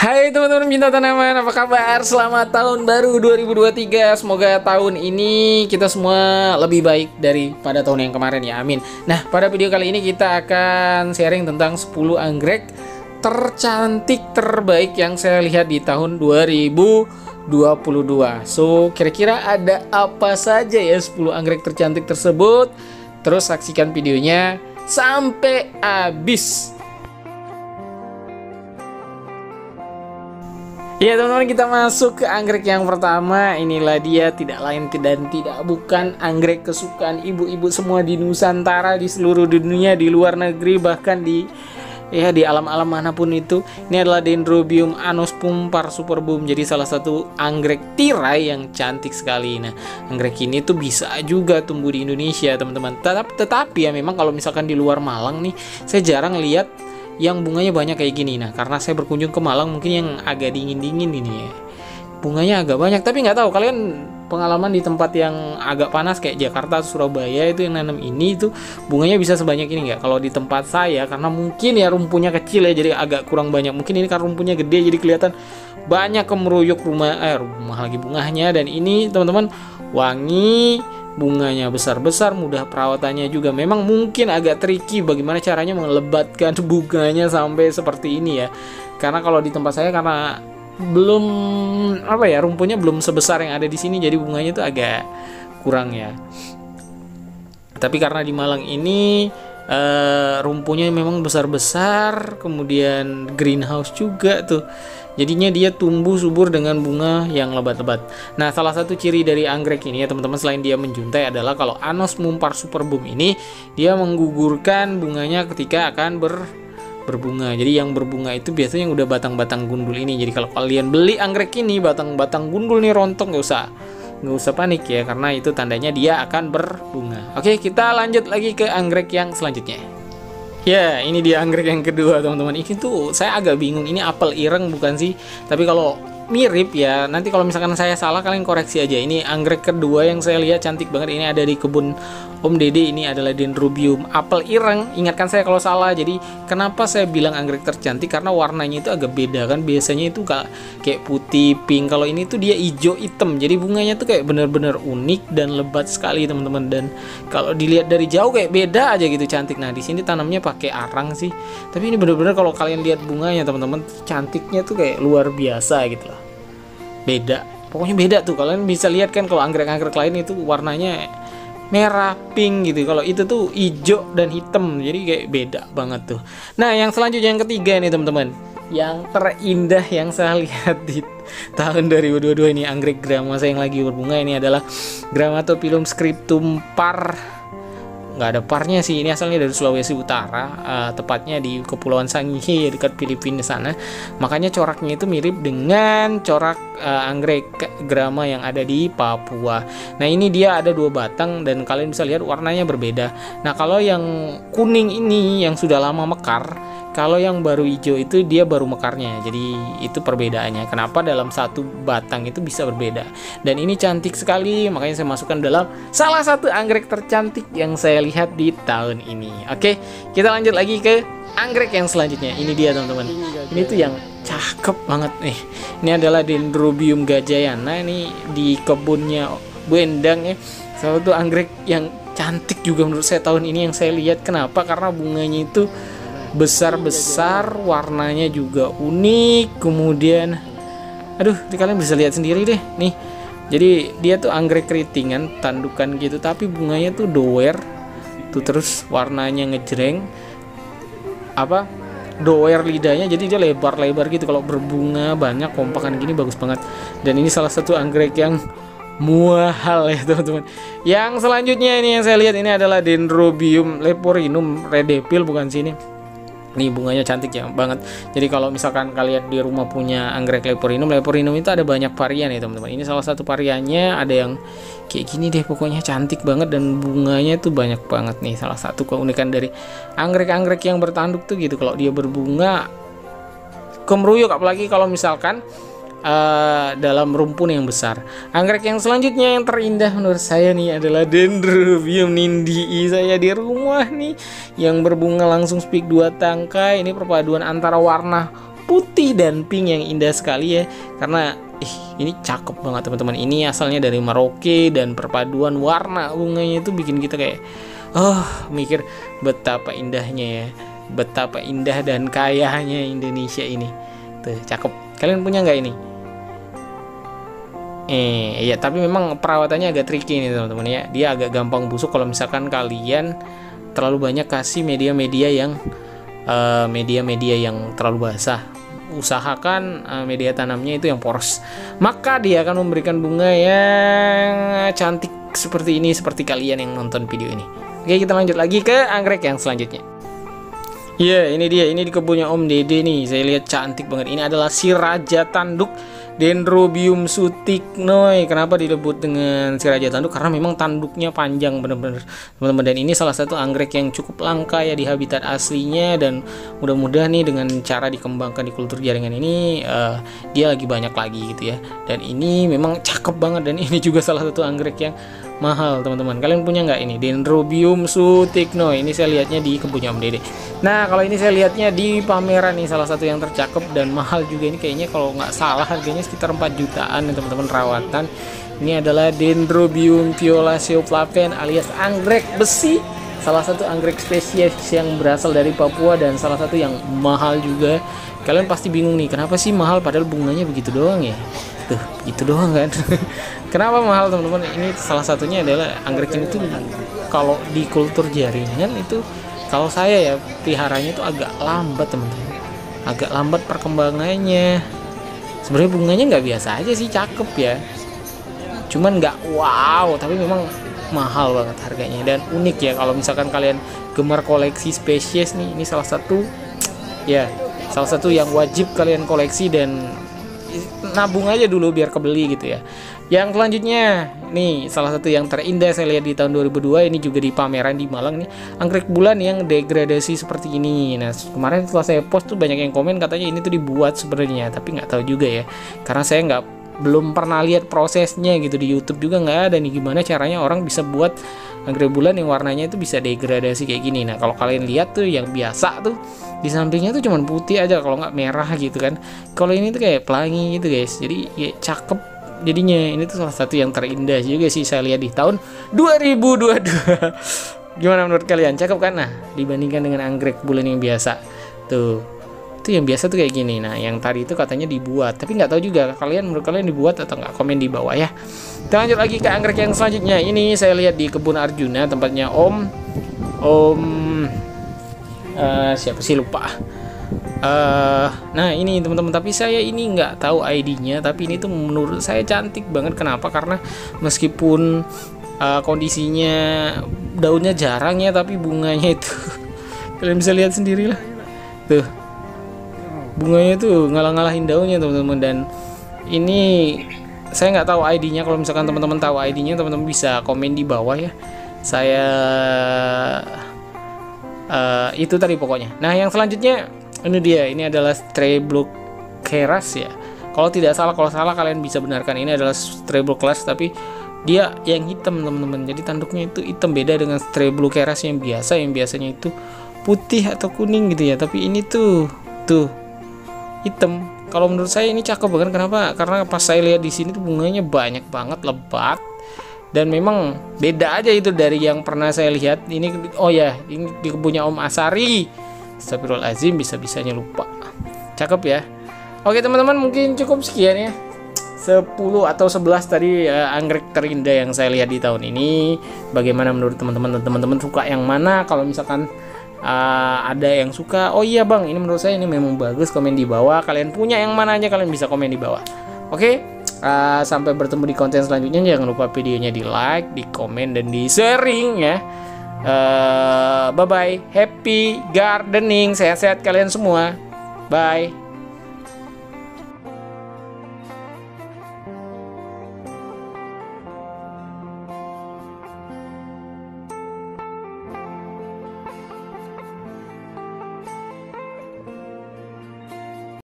Hai teman-teman Bintang Tanaman, apa kabar? Selamat tahun baru 2023. Semoga tahun ini kita semua lebih baik daripada tahun yang kemarin ya, amin. Nah, pada video kali ini kita akan sharing tentang 10 anggrek tercantik terbaik yang saya lihat di tahun 2022. So, kira-kira ada apa saja ya 10 anggrek tercantik tersebut? Terus saksikan videonya sampai habis. Ya teman-teman, kita masuk ke anggrek yang pertama. Inilah dia, tidak lain dan tidak bukan anggrek kesukaan ibu-ibu semua di Nusantara, di seluruh dunia, di luar negeri, bahkan di alam-alam manapun itu. Ini adalah Dendrobium Anosmum Superbum. Jadi salah satu anggrek tirai yang cantik sekali. Nah, anggrek ini tuh bisa juga tumbuh di Indonesia teman-teman. Tetapi ya memang kalau misalkan di luar Malang nih, saya jarang lihat yang bunganya banyak kayak gini. Nah, karena saya berkunjung ke Malang, mungkin yang agak dingin-dingin ini ya, bunganya agak banyak. Tapi nggak tahu kalian pengalaman di tempat yang agak panas kayak Jakarta, Surabaya itu yang nanam ini itu bunganya bisa sebanyak ini nggak? Kalau di tempat saya, karena mungkin ya rumpunya kecil ya, jadi agak kurang banyak. Mungkin ini karena rumpunya gede jadi kelihatan banyak kemeruyuk rumah lagi bunganya. Dan ini teman-teman wangi, bunganya besar-besar, mudah perawatannya juga. Memang mungkin agak tricky bagaimana caranya melebatkan bunganya sampai seperti ini ya. Karena kalau di tempat saya, karena belum rumpunya belum sebesar yang ada di sini, jadi bunganya itu agak kurang ya. Tapi karena di Malang ini rumpunya memang besar-besar, kemudian greenhouse juga tuh, jadinya dia tumbuh subur dengan bunga yang lebat-lebat. Nah, salah satu ciri dari anggrek ini ya teman-teman, selain dia menjuntai, adalah kalau Anosmum Superbum ini dia menggugurkan bunganya ketika akan berbunga. Jadi yang berbunga itu biasanya yang udah batang-batang gundul ini. Jadi kalau kalian beli anggrek ini batang-batang gundul nih rontok, nggak usah panik ya, karena itu tandanya dia akan berbunga. Oke, kita lanjut lagi ke anggrek yang selanjutnya. Ya, ini dia anggrek yang kedua teman-teman. Ini tuh saya agak bingung, ini apel ireng bukan sih? Tapi kalau mirip ya, nanti kalau misalkan saya salah kalian koreksi aja. Ini anggrek kedua yang saya lihat cantik banget. Ini ada di kebun Om Dede. Ini adalah Dendrobium apel ireng. Ingatkan saya kalau salah. Jadi kenapa saya bilang anggrek tercantik? Karena warnanya itu agak beda kan. Biasanya itu kayak putih, pink. Kalau ini tuh dia hijau hitam. Jadi bunganya tuh kayak bener-bener unik dan lebat sekali teman-teman. Dan kalau dilihat dari jauh kayak beda aja gitu cantik. Nah, di sini tanamnya pakai arang sih. Tapi ini bener-bener kalau kalian lihat bunganya teman-teman, cantiknya tuh kayak luar biasa gitu loh. Beda, pokoknya beda tuh. Kalian bisa lihat kan kalau anggrek-anggrek lain itu warnanya merah, pink gitu. Kalau itu tuh hijau dan hitam, jadi kayak beda banget tuh. Nah, yang selanjutnya yang ketiga nih teman-teman, yang terindah yang saya lihat di tahun 2022 ini, anggrek grama saya yang lagi berbunga. Ini adalah Grammatophyllum scriptum par. Nggak ada parnya sih, ini asalnya dari Sulawesi Utara, tepatnya di Kepulauan Sangihe dekat Filipina sana. Makanya coraknya itu mirip dengan corak anggrek grama yang ada di Papua. Nah, ini dia ada 2 batang dan kalian bisa lihat warnanya berbeda. Nah, kalau yang kuning ini yang sudah lama mekar, kalau yang baru hijau itu dia baru mekarnya. Jadi itu perbedaannya. Kenapa dalam satu batang itu bisa berbeda. Dan ini cantik sekali, makanya saya masukkan dalam salah satu anggrek tercantik yang saya lihat di tahun ini. Oke, kita lanjut lagi ke anggrek yang selanjutnya. Ini dia teman-teman. Ini tuh yang cakep banget nih. Ini adalah Dendrobium gajayana. Ini di kebunnya Bu Endang ya. Salah satu anggrek yang cantik juga menurut saya tahun ini yang saya lihat. Kenapa? Karena bunganya itu besar-besar, warnanya juga unik. Kemudian kalian bisa lihat sendiri deh nih. Jadi dia tuh anggrek keritingan, tandukan gitu, tapi bunganya tuh doer tuh, terus warnanya ngejreng, doer lidahnya, jadi dia lebar-lebar gitu. Kalau berbunga banyak kompakan gini bagus banget. Dan ini salah satu anggrek yang mahal ya teman-teman. Yang selanjutnya ini yang saya lihat ini adalah Dendrobium leporinum redepil, bukan sini. Nih bunganya cantik ya banget. Jadi kalau misalkan kalian di rumah punya anggrek leporinum itu ada banyak varian ya teman-teman. Ini salah satu variannya, ada yang kayak gini deh, pokoknya cantik banget dan bunganya tuh banyak banget nih. Salah satu keunikan dari anggrek-anggrek yang bertanduk tuh gitu, kalau dia berbunga kemeruyuk, apalagi kalau misalkan dalam rumpun yang besar. Anggrek yang selanjutnya yang terindah menurut saya nih adalah Dendrobium nindii saya di rumah nih, yang berbunga langsung spik 2 tangkai. Ini perpaduan antara warna putih dan pink yang indah sekali ya. Karena ini cakep banget teman-teman. Ini asalnya dari Merauke dan perpaduan warna bunganya itu bikin kita kayak mikir betapa indahnya ya. Betapa indah dan kayanya Indonesia ini. Tuh, cakep. Kalian punya nggak ini? Ya tapi memang perawatannya agak tricky nih teman-teman ya. Dia agak gampang busuk kalau misalkan kalian terlalu banyak kasih media-media yang terlalu basah. Usahakan media tanamnya itu yang poros, maka dia akan memberikan bunga yang cantik seperti ini, seperti kalian yang nonton video ini. Oke, kita lanjut lagi ke anggrek yang selanjutnya. Ya, ini dia, ini di kebunnya Om Dede nih. Saya lihat cantik banget. Ini adalah si raja tanduk Dendrobium sutiknoi. Kenapa dilebut dengan si raja tanduk? Karena memang tanduknya panjang bener-bener teman-teman. Dan ini salah satu anggrek yang cukup langka ya di habitat aslinya. Dan mudah-mudahan nih dengan cara dikembangkan di kultur jaringan ini dia lagi banyak lagi gitu ya. Dan ini memang cakep banget. Dan ini juga salah satu anggrek yang mahal teman-teman. Kalian punya nggak ini Dendrobium sutiknoi? Ini saya lihatnya di kebunnya Om Dede. Nah, kalau ini saya lihatnya di pameran nih, salah satu yang tercakep dan mahal juga. Ini kayaknya kalau nggak salah harganya sekitar 4 jutaan nih teman-teman, rawatan. Ini adalah Dendrobium violaceo flaven alias anggrek besi, salah satu anggrek spesies yang berasal dari Papua dan salah satu yang mahal juga. Kalian pasti bingung nih, kenapa sih mahal padahal bunganya begitu doang ya? Tuh, gitu doang kan. Kenapa mahal teman-teman? Ini salah satunya adalah anggrek ini tuh kalau di kultur jaringan itu, kalau saya ya peliharanya itu agak lambat teman-teman, agak lambat perkembangannya. Sebenarnya bunganya nggak biasa aja sih, cakep ya, cuman nggak wow, tapi memang mahal banget harganya dan unik ya. Kalau misalkan kalian gemar koleksi spesies nih, ini salah satu yang wajib kalian koleksi dan nabung aja dulu biar kebeli gitu ya. Yang selanjutnya nih, salah satu yang terindah saya lihat di tahun 2002, ini juga di pameran di Malang nih, anggrek bulan yang degradasi seperti ini. Nah, kemarin setelah saya post tuh banyak yang komen katanya ini tuh dibuat sebenarnya, tapi nggak tahu juga ya, karena saya belum pernah lihat prosesnya gitu. Di YouTube juga nggak ada nih gimana caranya orang bisa buat anggrek bulan yang warnanya itu bisa degradasi kayak gini. Nah, kalau kalian lihat tuh yang biasa tuh di sampingnya tuh cuman putih aja, kalau nggak merah gitu kan. Kalau ini tuh kayak pelangi gitu guys, jadi ya cakep jadinya. Ini tuh salah satu yang terindah juga sih saya lihat di tahun 2022. Gimana menurut kalian, cakep kan? Nah, dibandingkan dengan anggrek bulan yang biasa tuh, itu yang biasa tuh kayak gini. Nah, yang tadi itu katanya dibuat, tapi nggak tahu juga kalian, menurut kalian dibuat atau nggak, komen di bawah ya. Kita lanjut lagi ke anggrek yang selanjutnya. Ini saya lihat di kebun Arjuna, tempatnya siapa sih, lupa. Nah ini teman-teman, tapi saya ini nggak tahu ID-nya, tapi ini tuh menurut saya cantik banget. Kenapa? Karena meskipun kondisinya daunnya jarang ya, tapi bunganya itu kalian bisa lihat sendiri lah tuh, bunganya tuh ngalah-ngalahin daunnya teman-teman. Dan ini saya nggak tahu ID-nya. Kalau misalkan teman-teman tahu ID-nya, teman-teman bisa komen di bawah ya. Saya itu tadi pokoknya. Nah, yang selanjutnya ini dia, ini adalah Streplokeras ya. Kalau salah kalian bisa benarkan, ini adalah Streplokeras tapi dia yang hitam teman-teman. Jadi tanduknya itu hitam, beda dengan Streplokeras yang biasanya itu putih atau kuning gitu ya. Tapi ini tuh hitam. Kalau menurut saya ini cakep banget. Kenapa? Karena pas saya lihat di sini tuh bunganya banyak banget, lebat. Dan memang beda aja itu dari yang pernah saya lihat. Ini ini di kebunnya Om Asari. Astagfirullahaladzim, bisa-bisanya lupa. Cakep ya. Oke teman-teman, mungkin cukup sekian ya, 10 atau 11 tadi anggrek terindah yang saya lihat di tahun ini. Bagaimana menurut teman-teman? Teman-teman suka yang mana? Kalau misalkan ada yang suka, oh iya bang, ini menurut saya ini memang bagus, komen di bawah. Kalian punya yang mana aja, kalian bisa komen di bawah. Oke, sampai bertemu di konten selanjutnya. Jangan lupa videonya di like, di komen, dan di sharing ya. Bye bye, happy gardening, sehat-sehat kalian semua, bye.